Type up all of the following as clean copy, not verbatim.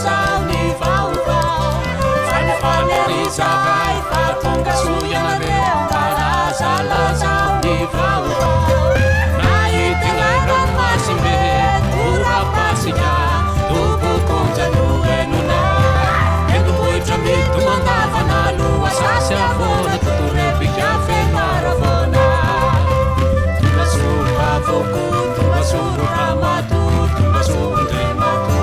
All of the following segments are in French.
lazao ny vaovao falefanerizavay fa tonga soianareo karaza lazao ny vaovao nahitylay ranomasimbe orapasika tobokonjanoenona endomoitra mitomandavana loa sasy avona totorepika fenoaravona tumbasovavoko tumbasovokamato tumbasovondremato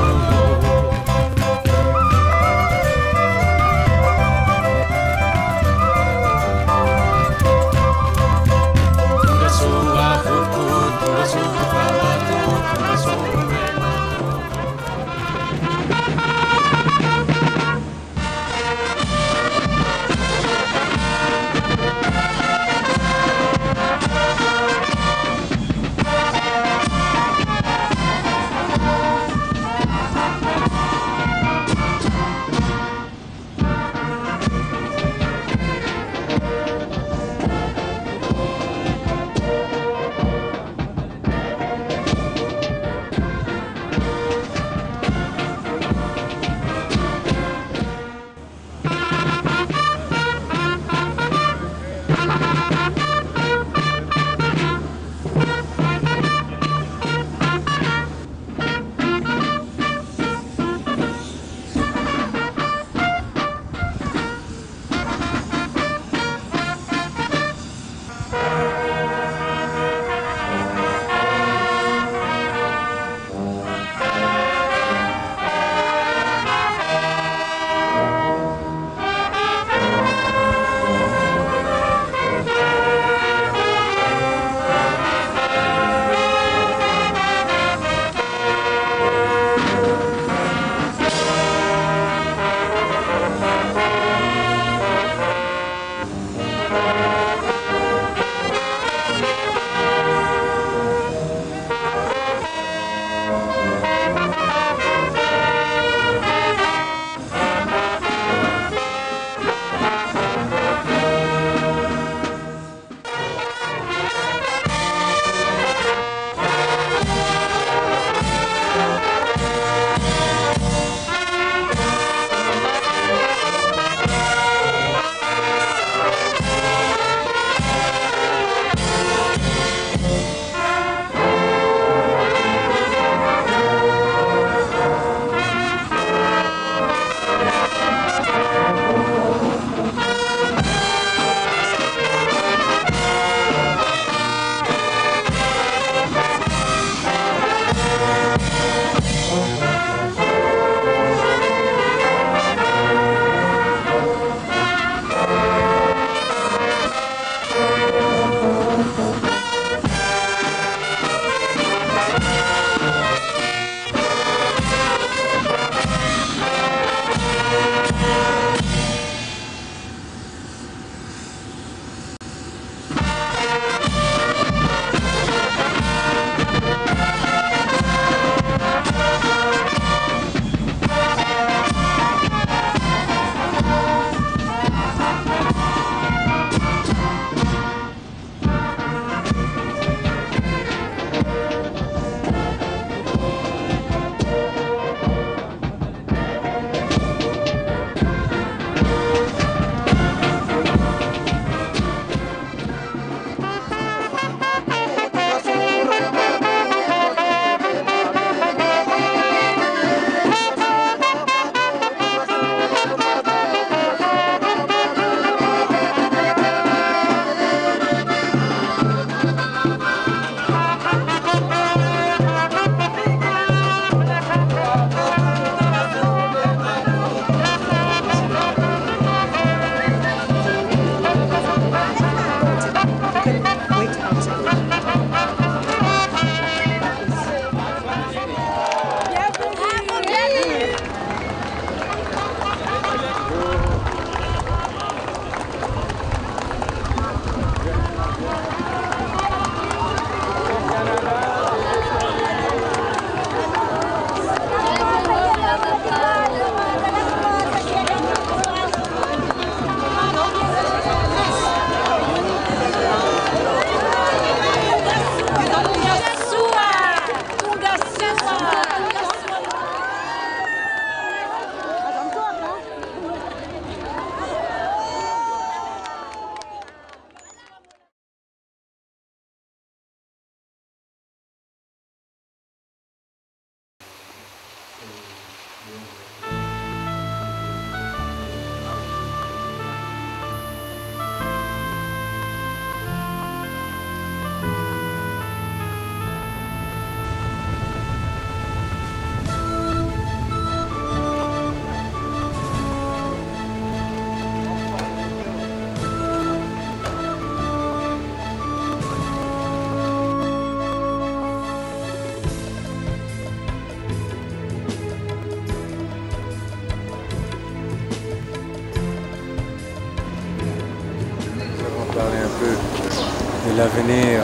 l'avenir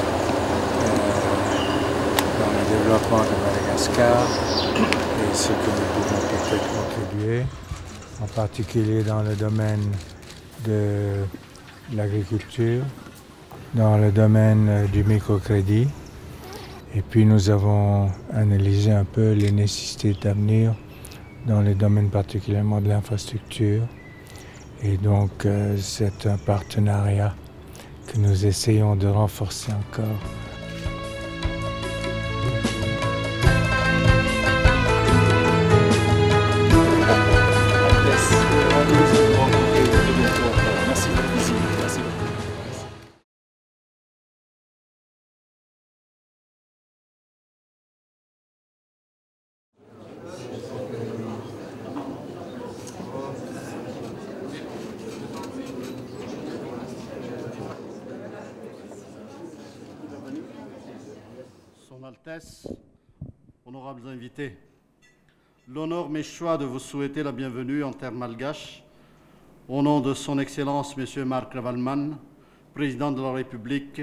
dans le développement de Madagascar et ce que nous pouvons peut-être contribuer, en particulier dans le domaine de l'agriculture, dans le domaine du microcrédit. Et puis nous avons analysé un peu les nécessités d'avenir dans les domaines particulièrement de l'infrastructure. Et donc c'est un partenariat que nous essayons de renforcer encore. Son Altesse, honorables invités, l'honneur m'est choix de vous souhaiter la bienvenue en terre malgache, au nom de son Excellence M. Marc Ravalman, président de la République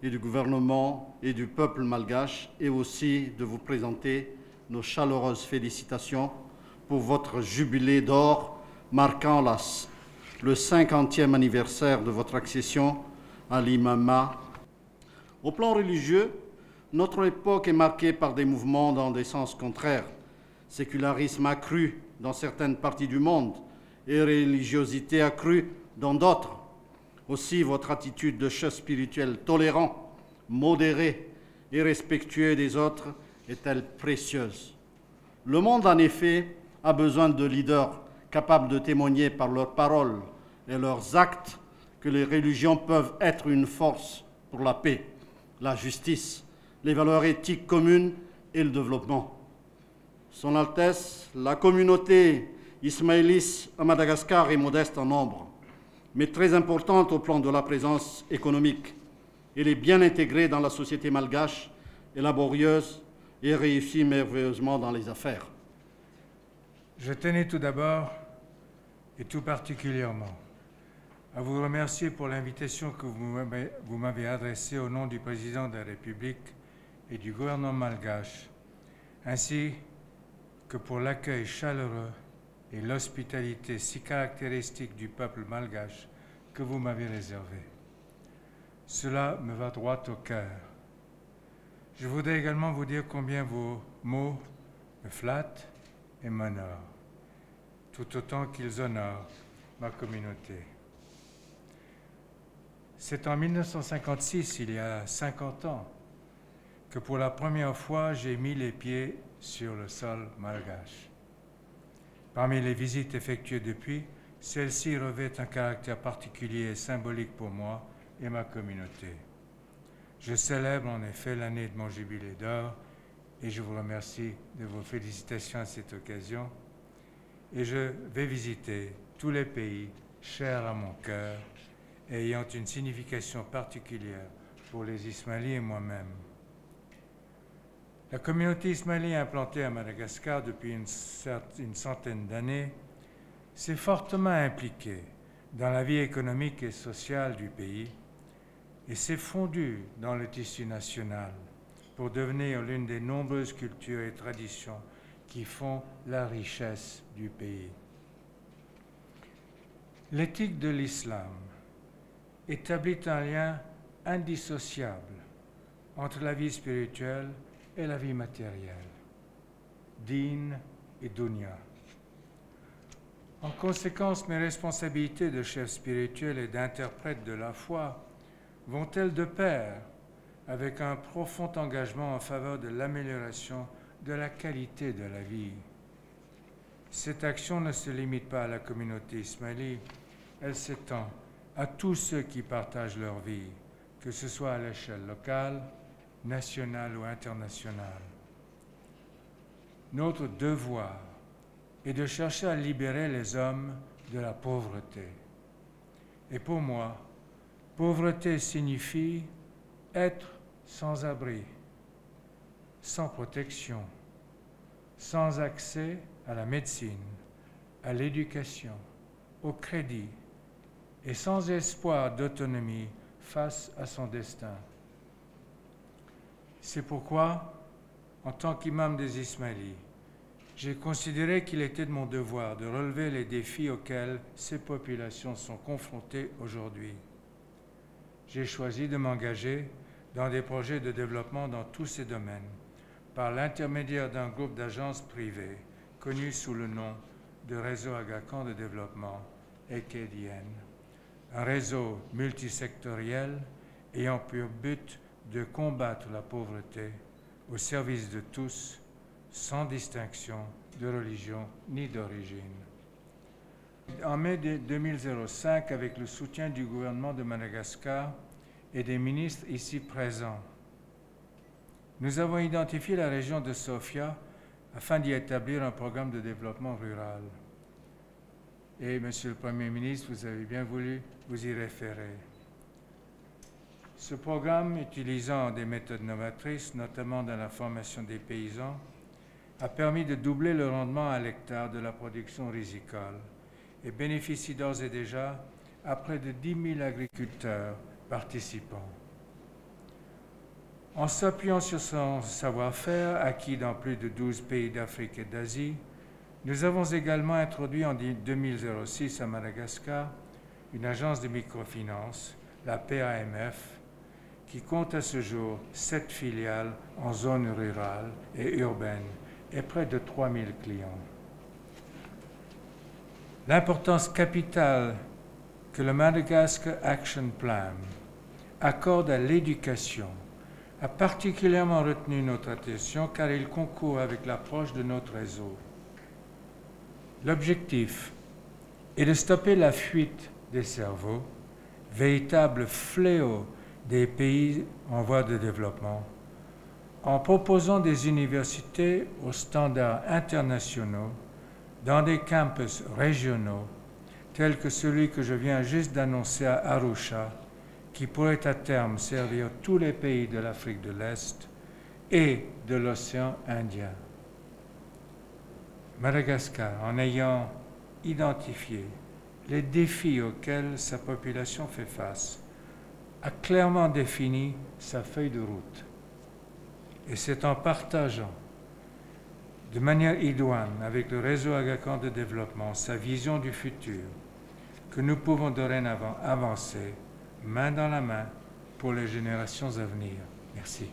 et du gouvernement et du peuple malgache, et aussi de vous présenter nos chaleureuses félicitations pour votre jubilé d'or marquant le 50e anniversaire de votre accession à l'imama. Au plan religieux, notre époque est marquée par des mouvements dans des sens contraires, sécularisme accru dans certaines parties du monde et religiosité accrue dans d'autres. Aussi, votre attitude de chef spirituel tolérant, modéré et respectueux des autres est-elle précieuse. Le monde, en effet, a besoin de leaders capables de témoigner par leurs paroles et leurs actes que les religions peuvent être une force pour la paix, la justice, les valeurs éthiques communes et le développement. Son Altesse, la communauté ismaélite à Madagascar est modeste en nombre, mais très importante au plan de la présence économique. Elle est bien intégrée dans la société malgache et laborieuse et réussit merveilleusement dans les affaires. Je tenais tout d'abord, et tout particulièrement, à vous remercier pour l'invitation que vous m'avez adressée au nom du Président de la République et du gouvernement malgache, ainsi que pour l'accueil chaleureux et l'hospitalité si caractéristique du peuple malgache que vous m'avez réservé. Cela me va droit au cœur. Je voudrais également vous dire combien vos mots me flattent et m'honorent, tout autant qu'ils honorent ma communauté. C'est en 1956, il y a 50 ans, que pour la première fois j'ai mis les pieds sur le sol malgache. Parmi les visites effectuées depuis, celle-ci revêt un caractère particulier et symbolique pour moi et ma communauté. Je célèbre en effet l'année de mon jubilé d'or et je vous remercie de vos félicitations à cette occasion. Et je vais visiter tous les pays chers à mon cœur et ayant une signification particulière pour les Ismaéliens et moi-même. La communauté ismaélienne implantée à Madagascar depuis une centaine d'années s'est fortement impliquée dans la vie économique et sociale du pays et s'est fondue dans le tissu national pour devenir l'une des nombreuses cultures et traditions qui font la richesse du pays. L'éthique de l'islam établit un lien indissociable entre la vie spirituelle et la vie matérielle, din et dunya. En conséquence, mes responsabilités de chef spirituel et d'interprète de la foi vont-elles de pair avec un profond engagement en faveur de l'amélioration de la qualité de la vie. Cette action ne se limite pas à la communauté ismaélite, elle s'étend à tous ceux qui partagent leur vie, que ce soit à l'échelle locale, nationale ou internationale. Notre devoir est de chercher à libérer les hommes de la pauvreté. Et pour moi, pauvreté signifie être sans abri, sans protection, sans accès à la médecine, à l'éducation, au crédit et sans espoir d'autonomie face à son destin. C'est pourquoi, en tant qu'imam des Ismaélis, j'ai considéré qu'il était de mon devoir de relever les défis auxquels ces populations sont confrontées aujourd'hui. J'ai choisi de m'engager dans des projets de développement dans tous ces domaines, par l'intermédiaire d'un groupe d'agences privées connu sous le nom de Réseau Aga Khan de développement, EKDN, un réseau multisectoriel ayant pour but de combattre la pauvreté au service de tous, sans distinction de religion ni d'origine. En mai 2005, avec le soutien du gouvernement de Madagascar et des ministres ici présents, nous avons identifié la région de Sofia afin d'y établir un programme de développement rural. Et, Monsieur le Premier ministre, vous avez bien voulu vous y référer. Ce programme, utilisant des méthodes novatrices, notamment dans la formation des paysans, a permis de doubler le rendement à l'hectare de la production risicole et bénéficie d'ores et déjà à près de 10 000 agriculteurs participants. En s'appuyant sur son savoir-faire acquis dans plus de 12 pays d'Afrique et d'Asie, nous avons également introduit en 2006 à Madagascar une agence de microfinance, la PAMF, qui compte à ce jour 7 filiales en zone rurale et urbaine et près de 3 000 clients. L'importance capitale que le Madagascar Action Plan accorde à l'éducation a particulièrement retenu notre attention car il concourt avec l'approche de notre réseau. L'objectif est de stopper la fuite des cerveaux, véritable fléau des pays en voie de développement, en proposant des universités aux standards internationaux dans des campus régionaux tels que celui que je viens juste d'annoncer à Arusha, qui pourrait à terme servir tous les pays de l'Afrique de l'Est et de l'océan Indien. Madagascar, en ayant identifié les défis auxquels sa population fait face, a clairement défini sa feuille de route. Et c'est en partageant de manière idoine avec le réseau Aga Khan de développement sa vision du futur que nous pouvons dorénavant avancer main dans la main pour les générations à venir. Merci.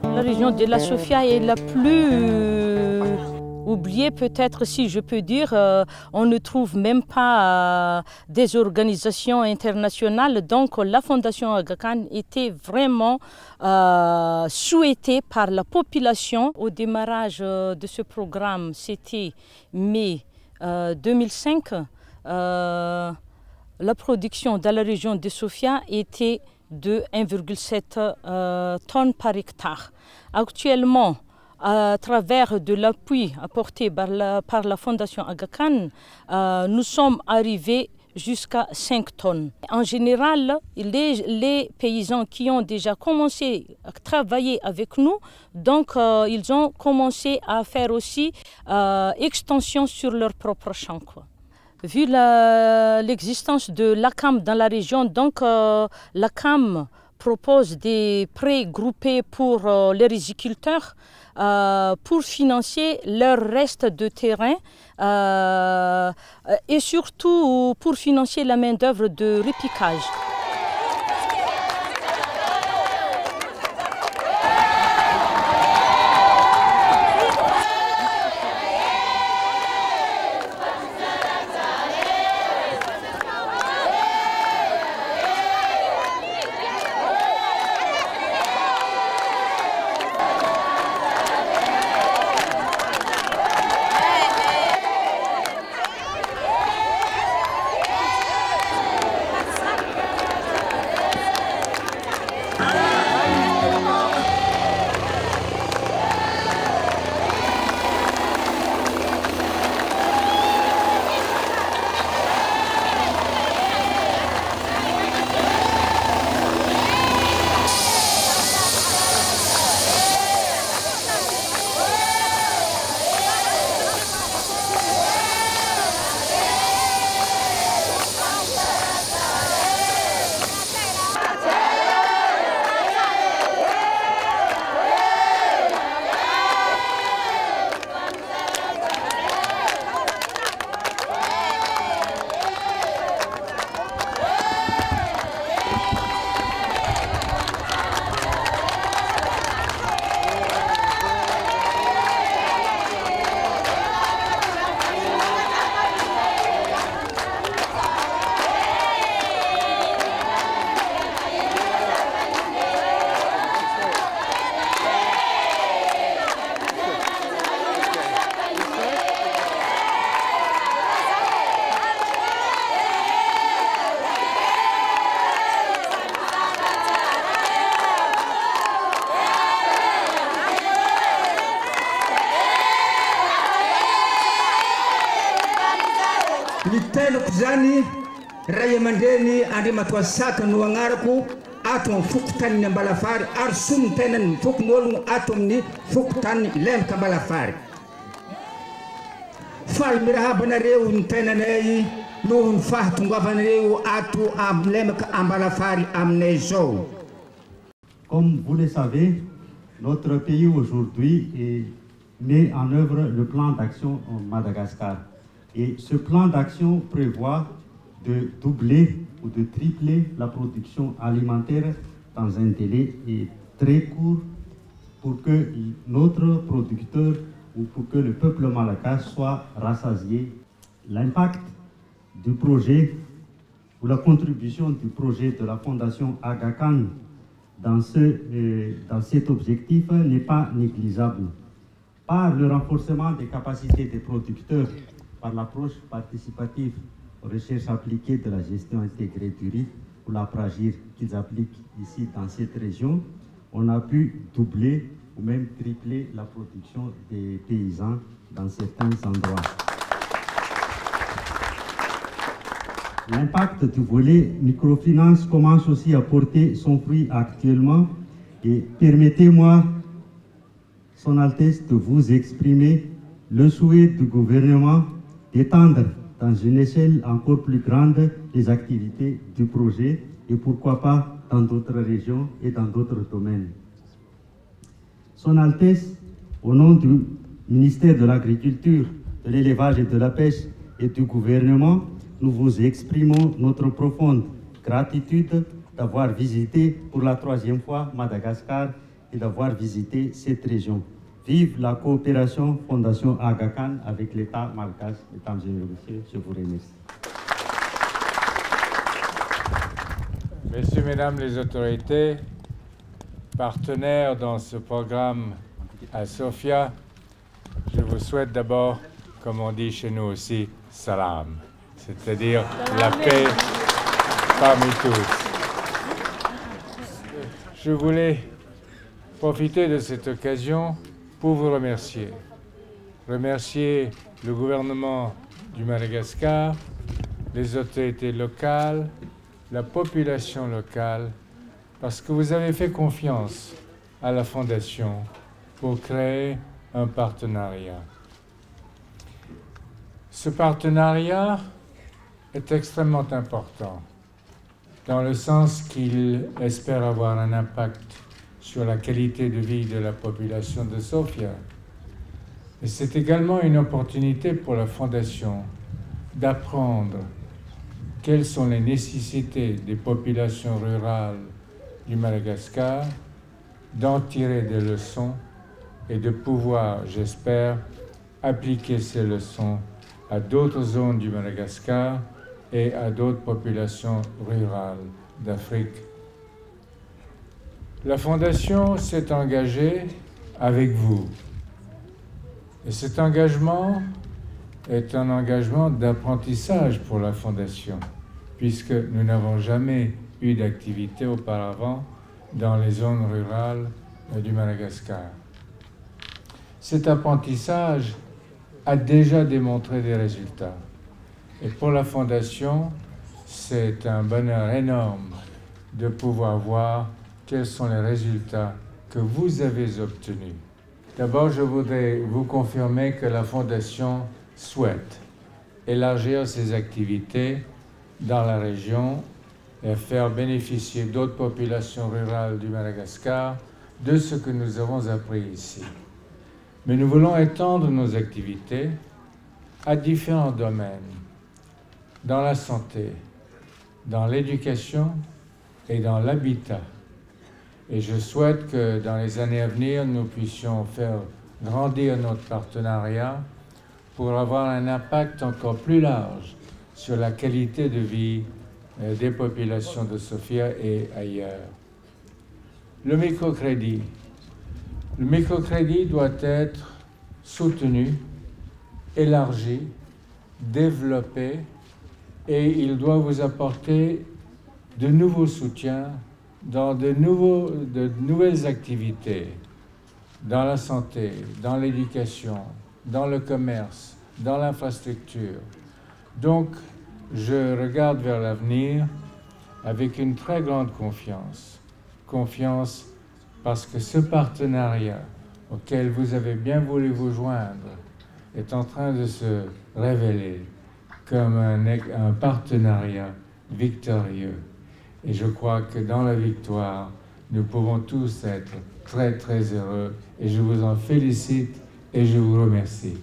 La région de la Sofia est la plus oubliée, peut-être, si je peux dire. On ne trouve même pas des organisations internationales. Donc la Fondation Aga Khan était vraiment souhaitée par la population. Au démarrage de ce programme, c'était mai 2005. La production dans la région de Sofia était de 1,7 tonnes par hectare. Actuellement, à travers de l'appui apporté par la Fondation Aga Khan, nous sommes arrivés jusqu'à 5 tonnes. En général, les paysans qui ont déjà commencé à travailler avec nous, donc ils ont commencé à faire aussi extension sur leur propre champ, quoi. Vu l'existence de l'ACAM dans la région, donc l'ACAM propose des prêts groupés pour les riziculteurs pour financer leur reste de terrain et surtout pour financer la main-d'œuvre de repiquage. zany ray aman-dreny Andriamatoa Saka no agnarako ato amin'ny fokontany Ambalafary ary somy tenany mifokon'ologno ato amin'ny fokotany lemaka Ambalafary. Faly mirahabanareo ny tenanay noho ny fahatongavanareo ato amin'ny lemaka Ambalafary aminay zao. Comme vous le savez, notre pays aujourd'hui met en œuvre le plan d'action en Madagascar. Et ce plan d'action prévoit de doubler ou de tripler la production alimentaire dans un délai très court pour que notre producteur ou pour que le peuple malgache soit rassasié. L'impact du projet ou la contribution du projet de la Fondation Aga Khan dans cet objectif n'est pas négligeable. Par le renforcement des capacités des producteurs, par l'approche participative aux recherches appliquées de la gestion intégrée du riz ou la PRAGIR qu'ils appliquent ici dans cette région, on a pu doubler ou même tripler la production des paysans dans certains endroits. L'impact du volet microfinance commence aussi à porter son fruit actuellement et permettez-moi, Son Altesse, de vous exprimer le souhait du gouvernement d'étendre dans une échelle encore plus grande les activités du projet et pourquoi pas dans d'autres régions et dans d'autres domaines. Son Altesse, au nom du ministère de l'Agriculture, de l'Élevage et de la Pêche et du gouvernement, nous vous exprimons notre profonde gratitude d'avoir visité pour la 3e fois Madagascar et d'avoir visité cette région. Vive la coopération Fondation Aga Khan avec l'État malgache. Mesdames et messieurs, je vous remercie. Messieurs, Mesdames les autorités, partenaires dans ce programme à Sofia, je vous souhaite d'abord, comme on dit chez nous aussi, salam, c'est-à-dire la paix parmi tous. Je voulais profiter de cette occasion pour vous remercier. Remercier le gouvernement du Madagascar, les autorités locales, la population locale, parce que vous avez fait confiance à la Fondation pour créer un partenariat. Ce partenariat est extrêmement important, dans le sens qu'il espère avoir un impact sur la qualité de vie de la population de Sofia. Et c'est également une opportunité pour la Fondation d'apprendre quelles sont les nécessités des populations rurales du Madagascar, d'en tirer des leçons et de pouvoir, j'espère, appliquer ces leçons à d'autres zones du Madagascar et à d'autres populations rurales d'Afrique. La Fondation s'est engagée avec vous. Et cet engagement est un engagement d'apprentissage pour la Fondation, puisque nous n'avons jamais eu d'activité auparavant dans les zones rurales du Madagascar. Cet apprentissage a déjà démontré des résultats. Et pour la Fondation, c'est un bonheur énorme de pouvoir voir quels sont les résultats que vous avez obtenus. D'abord, je voudrais vous confirmer que la Fondation souhaite élargir ses activités dans la région et faire bénéficier d'autres populations rurales du Madagascar de ce que nous avons appris ici. Mais nous voulons étendre nos activités à différents domaines, dans la santé, dans l'éducation et dans l'habitat. Et je souhaite que dans les années à venir, nous puissions faire grandir notre partenariat pour avoir un impact encore plus large sur la qualité de vie des populations de Sofia et ailleurs. Le microcrédit. Le microcrédit doit être soutenu, élargi, développé, et il doit vous apporter de nouveaux soutiens dans de nouvelles activités, dans la santé, dans l'éducation, dans le commerce, dans l'infrastructure. Donc, je regarde vers l'avenir avec une très grande confiance. Confiance parce que ce partenariat auquel vous avez bien voulu vous joindre est en train de se révéler comme un partenariat victorieux. Et je crois que dans la victoire, nous pouvons tous être très très heureux. Et je vous en félicite et je vous remercie.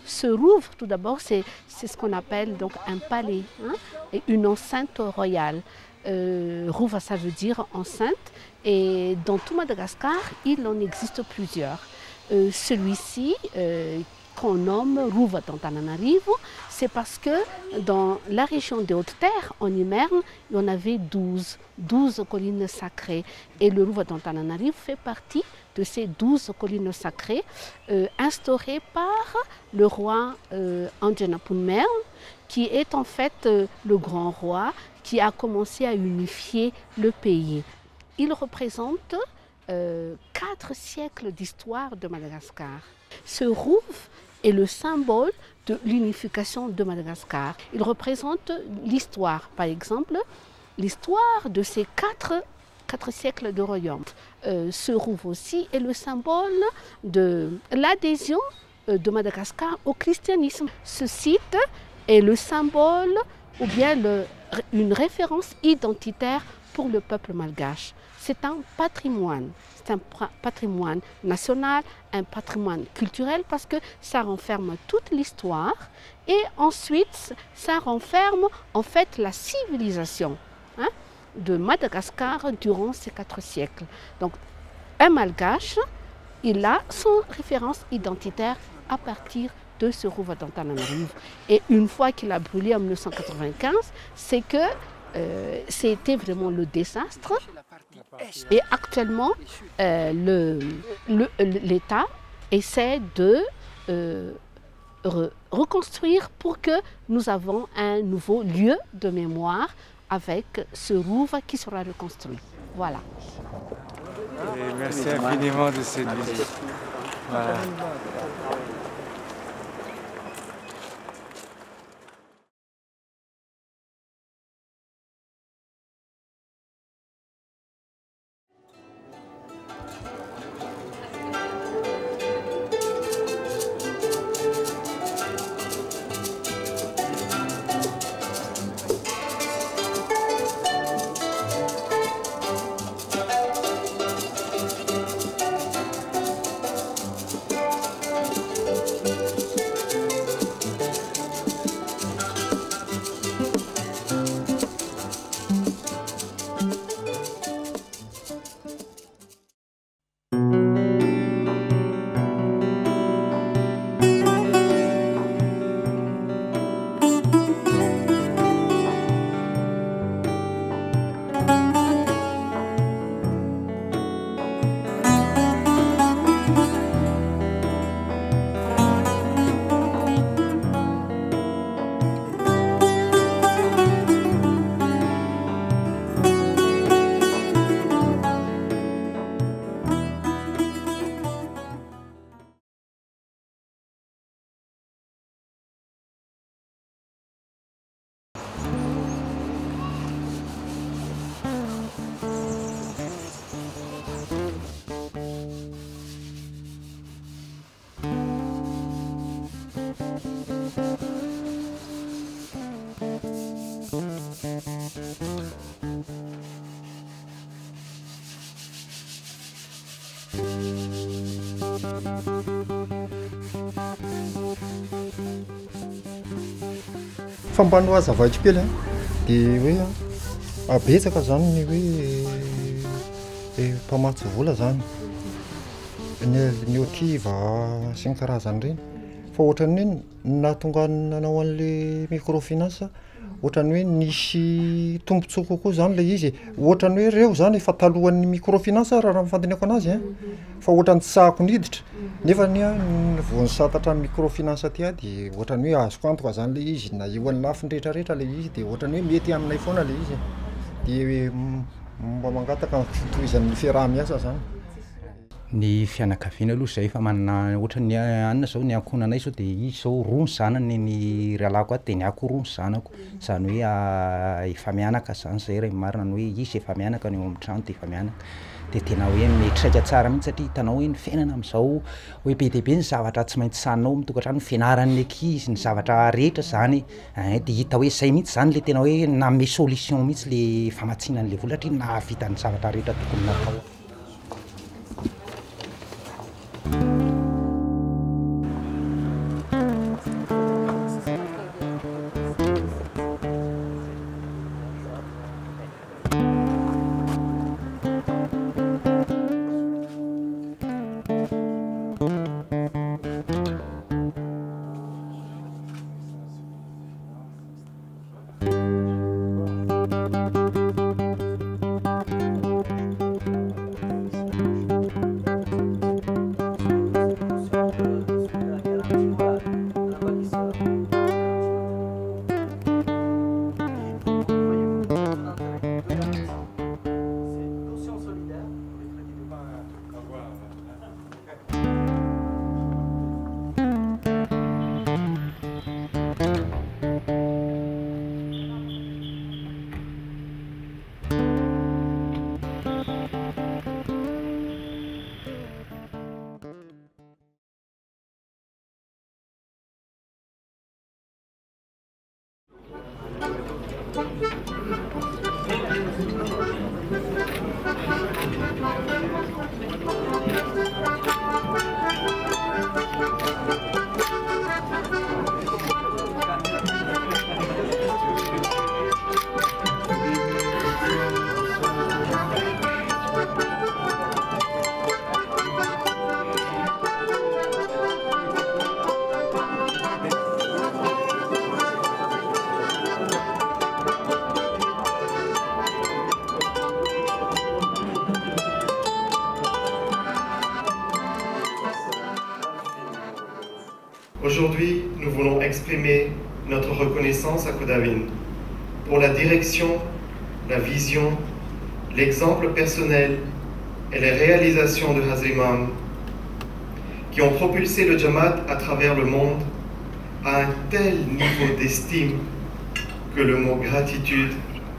Ce rouvre, tout d'abord, c'est ce qu'on appelle donc un palais, hein, et une enceinte royale. Rouvre, ça veut dire enceinte, et dans tout Madagascar, il en existe plusieurs. Celui-ci, qu'on nomme Rouva d'Antananarivo, c'est parce que dans la région des Hautes-Terres, en Imerne, il y en avait 12 collines sacrées. Et le Rouva d'Antananarivo fait partie de ces 12 collines sacrées instaurées par le roi Anjanapunmern, qui est en fait le grand roi qui a commencé à unifier le pays. Il représente 4 siècles d'histoire de Madagascar. Ce rouvre est le symbole de l'unification de Madagascar. Il représente l'histoire, par exemple, l'histoire de ces 4 siècles de royaume. Ce rouvre aussi est le symbole de l'adhésion de Madagascar au christianisme. Ce site est le symbole ou bien une référence identitaire pour le peuple malgache. C'est un patrimoine national, un patrimoine culturel parce que ça renferme toute l'histoire et ensuite ça renferme en fait la civilisation de Madagascar durant ces 4 siècles. Donc un malgache, il a son référence identitaire à partir de ce Rouva d'Antananarivo. Et une fois qu'il a brûlé en 1995, c'est que c'était vraiment le désastre. Et actuellement, l'État essaie de reconstruire pour que nous avons un nouveau lieu de mémoire avec ce Rouva qui sera reconstruit. Voilà. Et merci infiniment de cette visite. Voilà. fampanoa zavaitra kely dia hoe abetsaka zany ny hoe mpamatsy vola zany ny otiva sy ny karazany reny fa ohatrany hoe nahatonga nanao an'le microfinance ohatrany hoe nisy tombontsoa kokoa zany le izy ohatrany hoe reo zany efa talohan'ny microfinance raha mifandinako anazy fa ohatrany tsahako niditra nefa ny voany satatra microfinance aty dia ohatrany hoe azoko antoka zany le izy na eo an'ny lafiny rehetrarehetra le izy dia ohatrany hoe mety aminay foana le izy dia mba mangataka ny fitohizan'ny fiaraha-miasa zany. Ny fianakaviana aloha zay fa manana ohatrany anona zao ny ankonanay zao dia izy zao roa ny zanany ny ralako aty dia ny ako roa ny zanako zany hoe efa mianaka zany zay raha marina ny hoe izy efa mianaka ny eo amin'ny trano dia efa mianaka dia tena hoe mieritraika tsara mihitsy satria hitanao hoe ny fiainana amin'izao hoe be dia be ny zavatra tsy maintsy saninao mitokantrano ny fianaran'ny ankizy ny zavatra rehetra zany dia hita hoe zay mihitsy zany le tena hoe nanome solution mihitsy le famatsinan'le vola satria nahavita ny zavatra rehetra tokony natao. Aujourd'hui, nous voulons exprimer notre reconnaissance à Kodawin pour la direction, la vision, l'exemple personnel et les réalisations de Hazimam qui ont propulsé le Jamaat à travers le monde à un tel niveau d'estime que le mot gratitude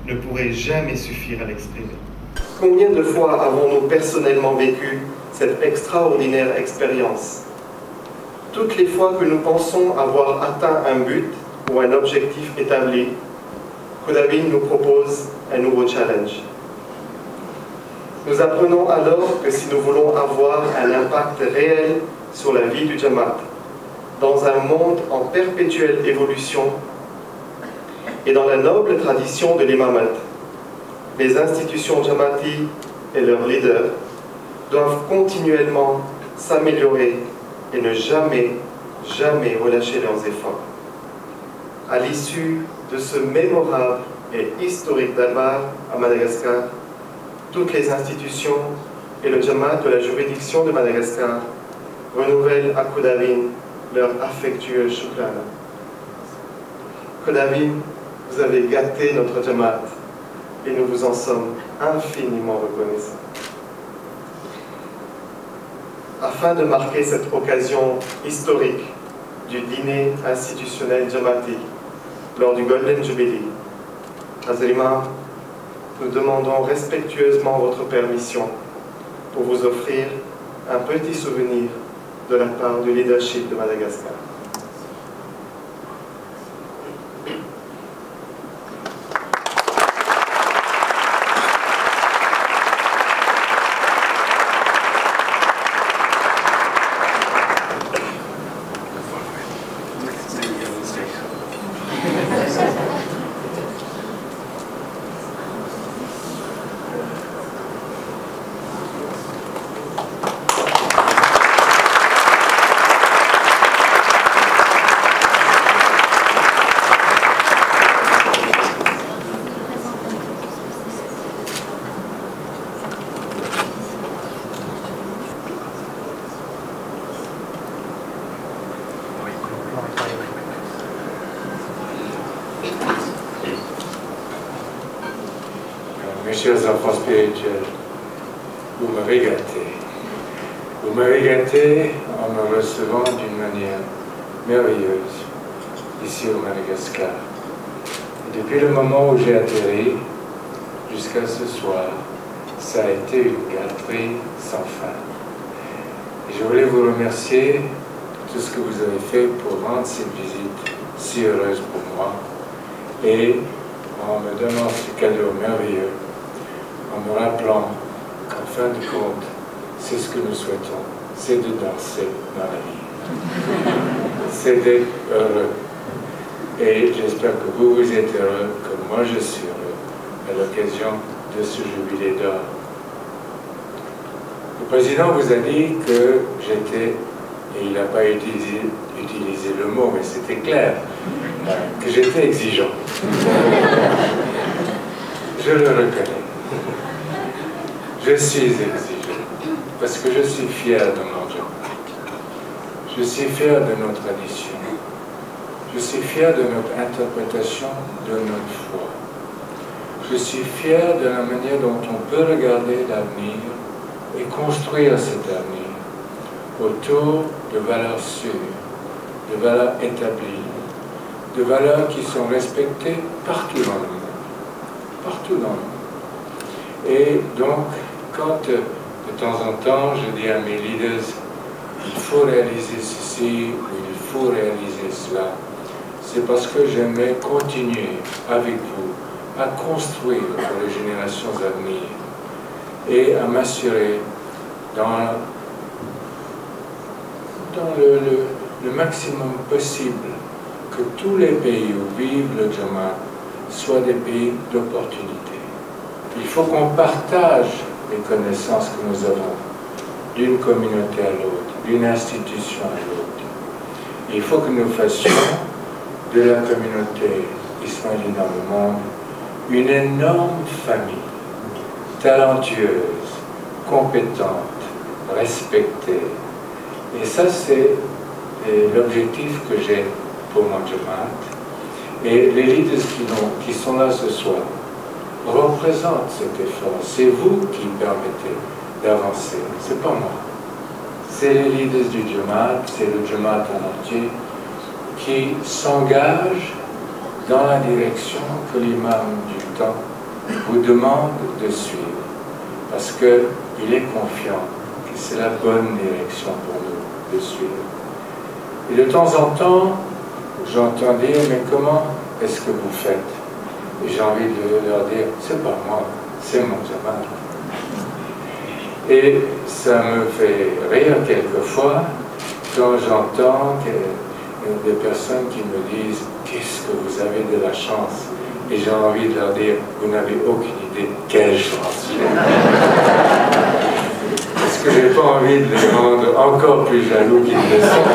ne pourrait jamais suffire à l'exprimer. Combien de fois avons-nous personnellement vécu cette extraordinaire expérience? Toutes les fois que nous pensons avoir atteint un but ou un objectif établi, Kodawin nous propose un nouveau challenge. Nous apprenons alors que si nous voulons avoir un impact réel sur la vie du Jamaat, dans un monde en perpétuelle évolution et dans la noble tradition de l'imamat, les institutions Jamaati et leurs leaders doivent continuellement s'améliorer et ne jamais relâcher leurs efforts. À l'issue de ce mémorable et historique darbar à Madagascar, toutes les institutions et le Jamaat de la juridiction de Madagascar renouvellent à Kodawin leur affectueux shukran. Kodawin, vous avez gâté notre Jamaat et nous vous en sommes infiniment reconnaissants. Afin de marquer cette occasion historique du dîner institutionnel Jamaati lors du Golden Jubilee, Hazimam, nous demandons respectueusement votre permission pour vous offrir un petit souvenir de la part du leadership de Madagascar. Merci. chers enfants spirituels, vous m'avez gâté. Vous m'avez gâté en me recevant d'une manière merveilleuse ici au Madagascar. Et depuis le moment où j'ai atterri jusqu'à ce soir, ça a été une gâterie sans fin. Et je voulais vous remercier de tout ce que vous avez fait pour rendre cette visite si heureuse pour moi. Et en me donnant ce cadeau merveilleux, en me rappelant qu'en fin de compte, c'est ce que nous souhaitons, c'est de danser dans la vie. C'est d'être heureux. Et j'espère que vous êtes heureux, que moi je suis heureux, à l'occasion de ce jubilé d'or. Le président vous a dit que j'étais, et il n'a pas utilisé le mot, mais c'était clair, que j'étais exigeant. Je le reconnais. Je suis exigeant, parce que je suis fier de mon genre. Je suis fier de nos traditions. Je suis fier de notre interprétation de notre foi. Je suis fier de la manière dont on peut regarder l'avenir et construire cet avenir autour de valeurs sûres, de valeurs établies, de valeurs qui sont respectées partout dans le monde. Partout dans le monde. Et donc, quand de temps en temps je dis à mes leaders, il faut réaliser ceci ou il faut réaliser cela, c'est parce que j'aimerais continuer avec vous à construire pour les générations à venir et à m'assurer dans le maximum possible que tous les pays où vive le Jamaat soient des pays d'opportunité. Il faut qu'on partage les connaissances que nous avons d'une communauté à l'autre, d'une institution à l'autre. Il faut que nous fassions de la communauté ismaélienne dans le monde une énorme famille, talentueuse, compétente, respectée. Et ça, c'est l'objectif que j'ai pour mon Jamaat. Et les leaders qui sont là ce soir représentent cet effort. C'est vous qui permettez d'avancer, c'est pas moi. C'est les leaders du Jamaat, c'est le Jamaat en entier qui s'engagent dans la direction que l'imam du temps vous demande de suivre. Parce qu'il est confiant que c'est la bonne direction pour nous de suivre. Et de temps en temps, j'entends dire, mais comment est-ce que vous faites? Et j'ai envie de leur dire, c'est pas moi, c'est mon Jamaat. Et ça me fait rire quelquefois quand j'entends des personnes qui me disent, qu'est-ce que vous avez de la chance? Et j'ai envie de leur dire, vous n'avez aucune idée quelle chance j'ai. Parce que j'ai pas envie de les rendre encore plus jaloux qu'ils ne le sont.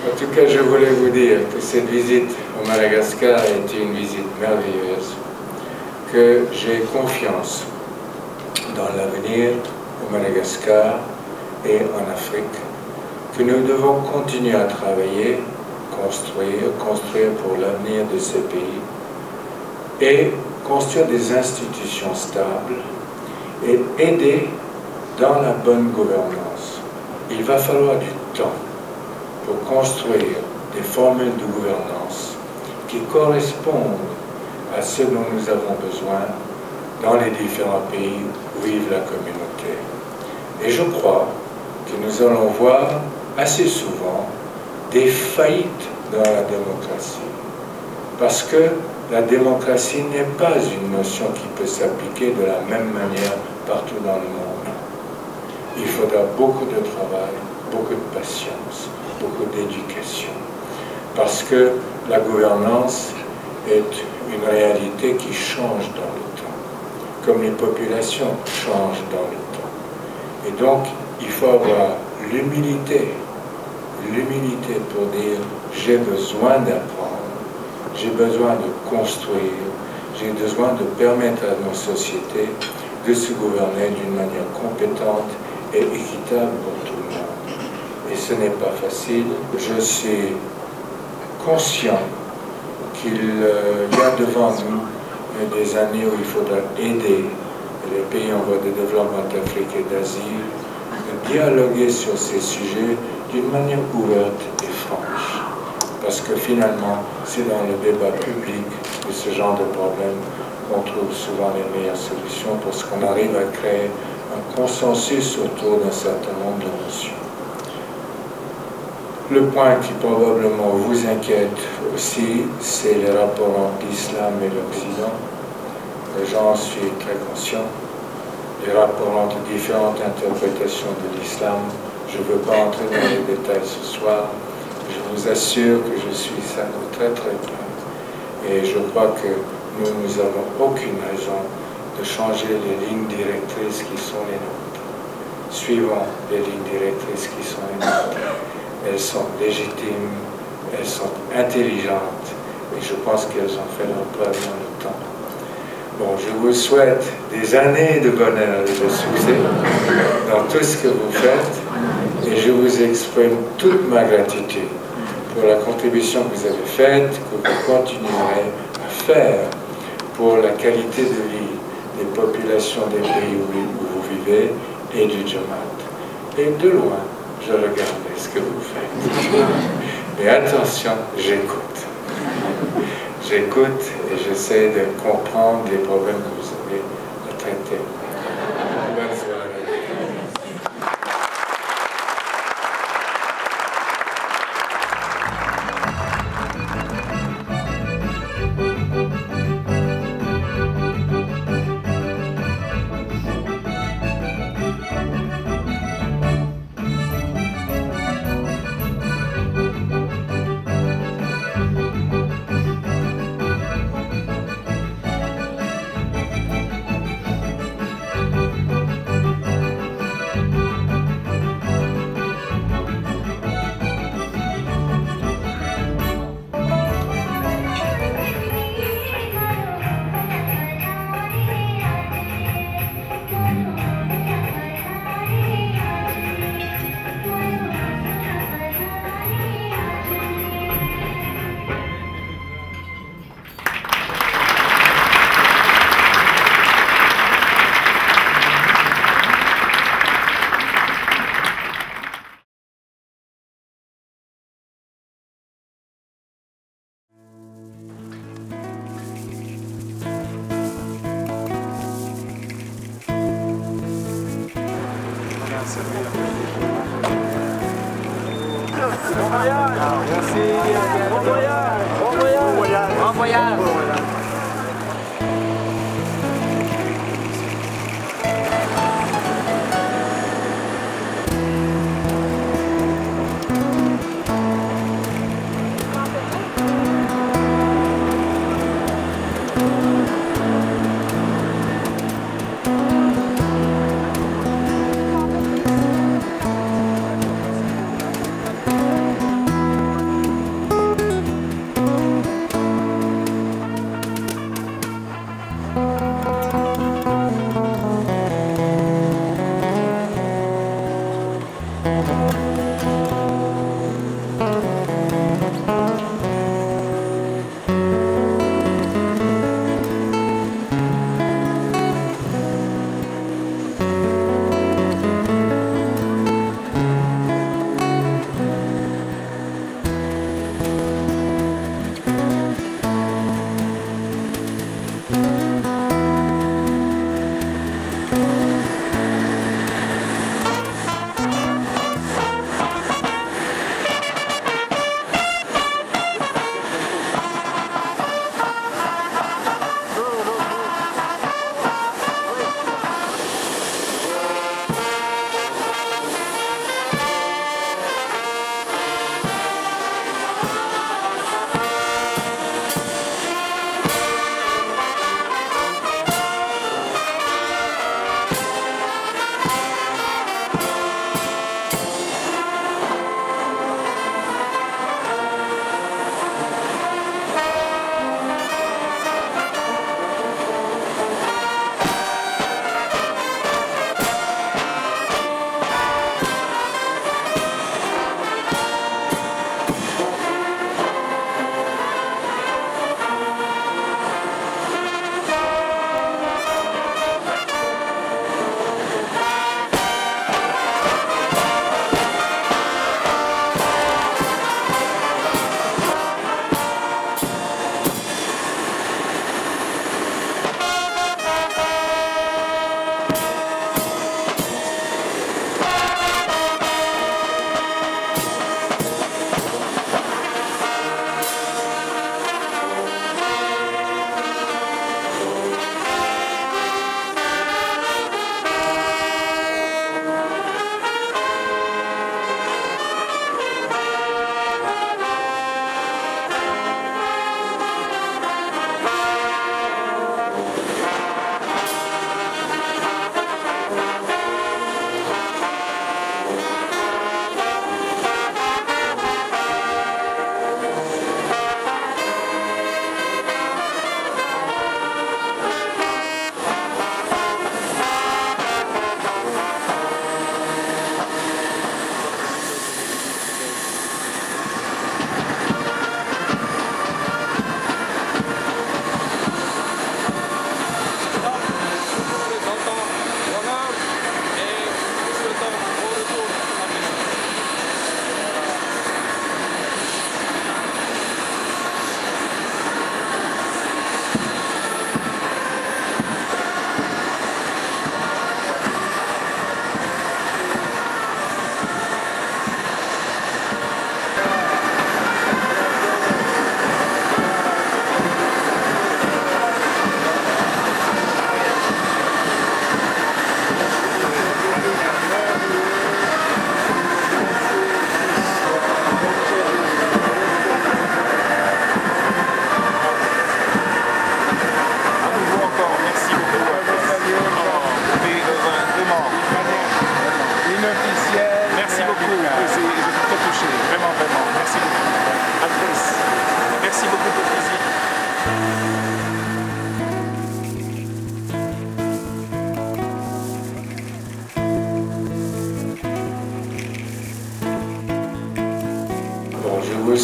En tout cas, je voulais vous dire que cette visite au Madagascar a été une visite merveilleuse, que j'ai confiance dans l'avenir au Madagascar et en Afrique, que nous devons continuer à travailler, construire pour l'avenir de ces pays et construire des institutions stables et aider dans la bonne gouvernance. Il va falloir du temps pour construire des formules de gouvernance qui correspondent à ce dont nous avons besoin dans les différents pays où vive la communauté. Et je crois que nous allons voir assez souvent des faillites dans la démocratie. Parce que la démocratie n'est pas une notion qui peut s'appliquer de la même manière partout dans le monde. Il faudra beaucoup de travail, beaucoup de patience, beaucoup d'éducation. Parce que la gouvernance est une réalité qui change dans le temps, comme les populations changent dans le temps. Et donc, il faut avoir l'humilité pour dire j'ai besoin d'apprendre, j'ai besoin de construire, j'ai besoin de permettre à nos sociétés de se gouverner d'une manière compétente et équitable pour tout le monde. Et ce n'est pas facile. Je suis conscient qu'il y a devant nous des années où il faudra aider les pays en voie de développement d'Afrique et d'Asie à dialoguer sur ces sujets d'une manière ouverte et franche. Parce que finalement, c'est dans le débat public de ce genre de problème qu'on trouve souvent les meilleures solutions parce qu'on arrive à créer un consensus autour d'un certain nombre de notions. Le point qui probablement vous inquiète aussi, c'est les rapports entre l'islam et l'Occident. J'en suis très conscient. Les rapports entre différentes interprétations de l'islam, je ne veux pas entrer dans les détails ce soir. Je vous assure que je suis ça de très très près. Et je crois que nous n'avons aucune raison de changer les lignes directrices qui sont les nôtres. Suivons les lignes directrices qui sont les nôtres. Elles sont légitimes, elles sont intelligentes, et je pense qu'elles ont fait leur preuve dans le temps. Bon, je vous souhaite des années de bonheur et de succès dans tout ce que vous faites, et je vous exprime toute ma gratitude pour la contribution que vous avez faite, que vous continuerez à faire pour la qualité de vie des populations des pays où vous vivez et du Jamaat. Et de loin, je regardais ce que vous faites. Mais attention, j'écoute. J'écoute et j'essaie de comprendre les problèmes que vous avez à traiter. Bonne soirée. Bon voyage. Merci. Bon voyage. Bon voyage. Bon voyage.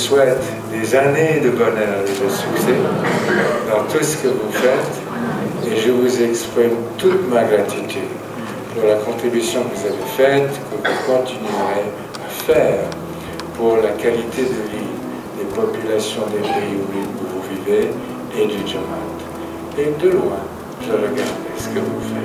souhaite des années de bonheur et de succès dans tout ce que vous faites et je vous exprime toute ma gratitude pour la contribution que vous avez faite, que vous continuerez à faire pour la qualité de vie des populations des pays où vous vivez et du Jamaat. Et de loin, je regardais ce que vous faites.